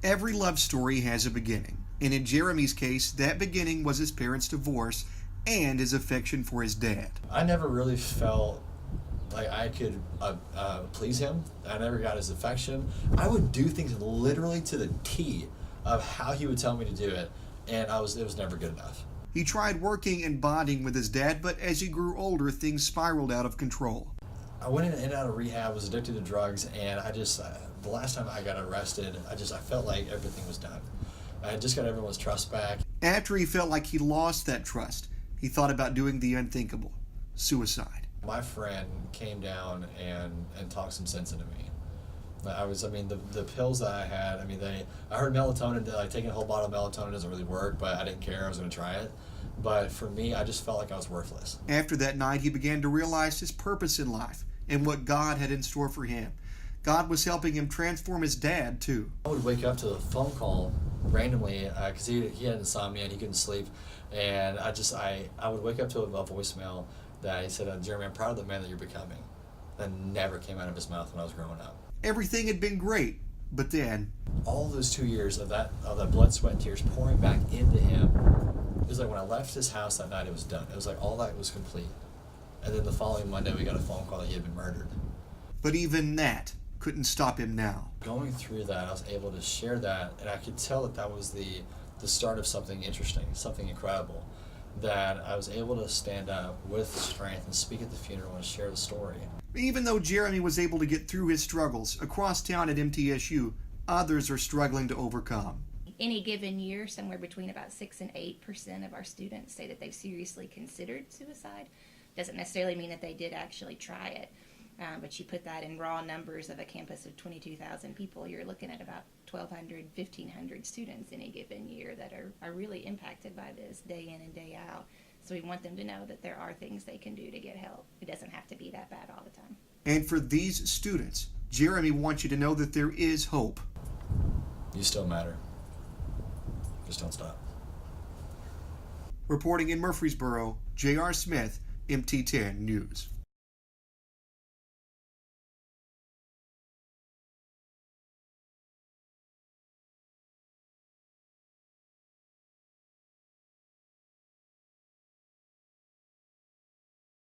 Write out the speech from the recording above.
Every love story has a beginning, and in Jeremy's case, that beginning was his parents' divorce and his affection for his dad. I never really felt like I could please him. I never got his affection. I would do things literally to the T of how he would tell me to do it, and it was never good enough. He tried working and bonding with his dad, but as he grew older, things spiraled out of control. I went in and out of rehab, was addicted to drugs, and I just, the last time I got arrested, I felt like everything was done. I had just got everyone's trust back. After he felt like he lost that trust, he thought about doing the unthinkable: suicide. My friend came down and talked some sense into me. The pills that I had, I heard melatonin, like taking a whole bottle of melatonin doesn't really work, but I didn't care, I was going to try it. But for me, I just felt like I was worthless. After that night, he began to realize his purpose in life and what God had in store for him. God was helping him transform his dad, too. I would wake up to a phone call randomly because he had insomnia and he couldn't sleep. And I would wake up to a voicemail that he said, "Jeremy, I'm proud of the man that you're becoming." That never came out of his mouth when I was growing up. Everything had been great, but then all those 2 years of that blood, sweat, and tears pouring back into him, it was like when I left his house that night, it was done. It was like all that was complete. And then the following Monday, we got a phone call that he had been murdered. But even that couldn't stop him now. Going through that, I was able to share that, and I could tell that was the start of something interesting, something incredible, that I was able to stand up with strength and speak at the funeral and share the story. Even though Jeremy was able to get through his struggles across town at MTSU, others are struggling to overcome. Any given year, somewhere between about 6 and 8% of our students say that they've seriously considered suicide. Doesn't necessarily mean that they did actually try it, but you put that in raw numbers of a campus of 22,000 people, you're looking at about 1,200, 1,500 students in a given year that are really impacted by this day in and day out. So we want them to know that there are things they can do to get help. It doesn't have to be that bad all the time. And for these students, Jeremy wants you to know that there is hope. You still matter. Just don't stop. Reporting in Murfreesboro, J.R. Smith, MT10 News.